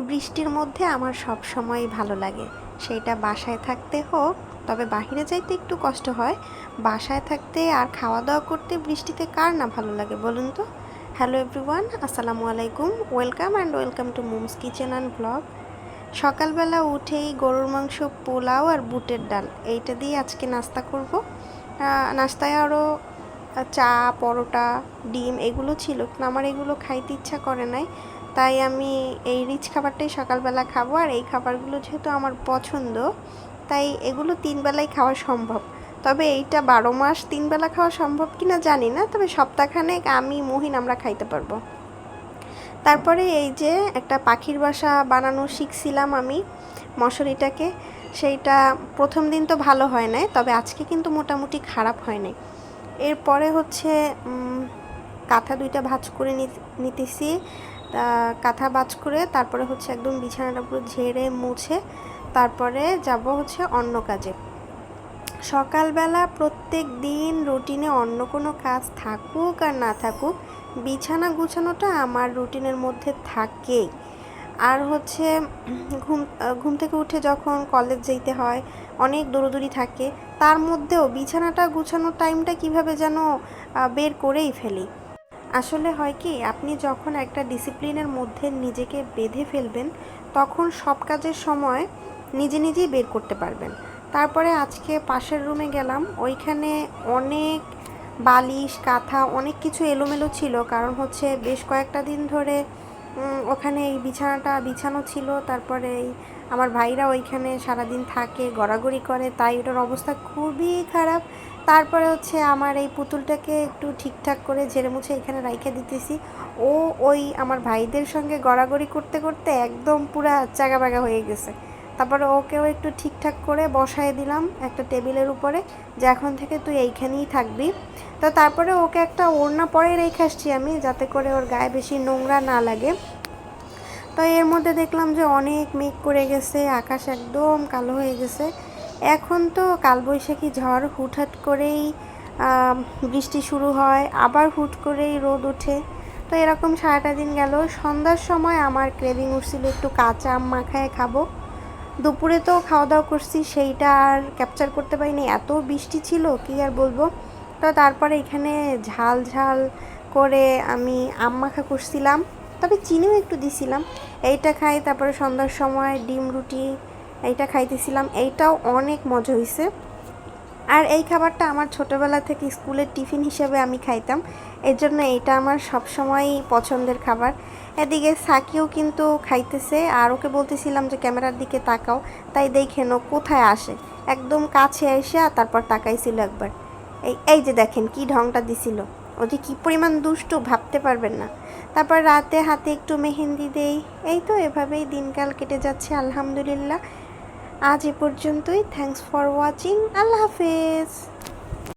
বৃষ্টির মধ্যে আমার সব সময় ভালো লাগে, সেইটা বাসায় থাকতে হোক, তবে বাহিরে যাইতে একটু কষ্ট হয়। বাসায় থাকতে আর খাওয়া দাওয়া করতে বৃষ্টিতে কার না ভালো লাগে বলুন তো। হ্যালো এভরিওয়ান, আসসালামু আলাইকুম, welcome to মুমস kitchen and blog. সকালবেলা উঠেই গরুর মাংস, পোলাও আর বুটের ডাল এইটা দিয়ে আজকে নাস্তা করব। নাস্তায় আরও চা, পরোটা, ডিম এগুলো ছিল, কিন্তু আমার এগুলো খাইতে ইচ্ছা করে নাই, তাই আমি এই রিচ খাবারটাই সকালবেলা খাবো। আর এই খাবারগুলো যেহেতু আমার পছন্দ, তাই এগুলো 3 বেলাই খাওয়া সম্ভব। তবে এইটা 12 মাস 3 বেলা খাওয়া সম্ভব কিনা জানি না, তবে সপ্তাহখানেক আমি মহিন আমরা খাইতে পারবো। তারপরে এই যে একটা পাখির বাসা বানানো শিখছিলাম আমি মশারিটাকে, সেইটা প্রথম দিন তো ভালো হয় নাই, তবে আজকে কিন্তু মোটামুটি খারাপ হয় নাই। এরপরে হচ্ছে কাঁথা 2টা ভাঁজ করে নিতেছি। কাঁথা ভাঁজ করে তারপরে হচ্ছে একদম বিছানাটা পুরো ঝেড়ে মুছে তারপরে যাব হচ্ছে অন্য কাজে। সকালবেলা প্রত্যেক দিন রুটিনে অন্য কোনো কাজ থাকুক আর না থাকুক, বিছানা গুছানোটা আমার রুটিনের মধ্যে থাকেই। আর হচ্ছে ঘুম থেকে উঠে যখন কলেজ যেতে হয়, অনেক দৌড়দৌড়ি থাকে, তার মধ্যেও বিছানাটা গুছানোর টাইমটা কিভাবে যেন বের করেই ফেলি। আসলে হয় কি, আপনি যখন একটা ডিসিপ্লিনের মধ্যে নিজেকে বেঁধে ফেলবেন, তখন সব কাজের সময় নিজেই বের করতে পারবেন। তারপরে আজকে পাশের রুমে গেলাম, ওইখানে অনেক বালিশ, কাঁথা, অনেক কিছু এলোমেলো ছিল, কারণ হচ্ছে বেশ কয়েকটা দিন ধরে ওখানে এই বিছানাটা বিছানো ছিল। তারপরে আমার ভাইরা ওইখানে সারাদিন থাকে, গড়াগড়ি করে, তাই ওটার অবস্থা খুবই খারাপ। তারপরে হচ্ছে আমার এই পুতুলটাকে একটু ঠিকঠাক করে ঝেড়ে মুছে এখানে রাইখে দিতেছি। ও ওই আমার ভাইদের সঙ্গে গড়াগড়ি করতে করতে একদম পুরা চাগাবাগা হয়ে গেছে। তারপরে ওকেও একটু ঠিকঠাক করে বসায় দিলাম একটা টেবিলের উপরে, যে এখন থেকে তুই এইখানেই থাকবি। তো তারপরে ওকে একটা ওড়না পরে রেখে আসছি আমি, যাতে করে ওর গায়ে বেশি নোংরা না লাগে। তো এর মধ্যে দেখলাম যে অনেক মেঘ করে গেছে, আকাশ একদম কালো হয়ে গেছে। এখন তো কালবৈশাখী ঝড়, হুটহাট করেই বৃষ্টি শুরু হয়, আবার হুট করেই রোদ ওঠে। তো এরকম সারাটা দিন গেল। সন্ধ্যার সময় আমার ক্রেভিং উঠছিল একটু কাঁচা আম মাখায় খাবো। দুপুরে তো খাওয়া দাওয়া করছি, সেইটা আর ক্যাপচার করতে পারিনি, এত বৃষ্টি ছিল কি আর বলবো। তো তারপরে এখানে ঝাল ঝাল করে আমি আম মাখা করছিলাম, তবে চিনিও একটু দিছিলাম। এইটা খাই, তারপরে সন্ধ্যার সময় ডিম রুটি এইটা খাইতেছিলাম, এইটাও অনেক মজা হয়েছে। আর এই খাবারটা আমার ছোটোবেলা থেকে স্কুলের টিফিন হিসেবে আমি খাইতাম, এর জন্য এইটা আমার সবসময়ই পছন্দের খাবার। এদিকে সাকিও কিন্তু খাইতেছে, আর ওকে বলতেছিলাম যে ক্যামেরার দিকে তাকাও, তাই দেখেন ও কোথায় আসে, একদম কাছে এসে তারপর তাকাইছিল একবার। এই যে দেখেন কি ঢংটা দিছিল, ও যে কী পরিমাণ দুষ্টু ভাবতে পারবেন না। তারপর রাতে হাতে একটু মেহেন্দি দেই, এই তো এভাবেই দিনকাল কেটে যাচ্ছে আলহামদুলিল্লাহ। আজ এ পর্যন্তই। Thanks for watching. আল্লাহ হাফেজ।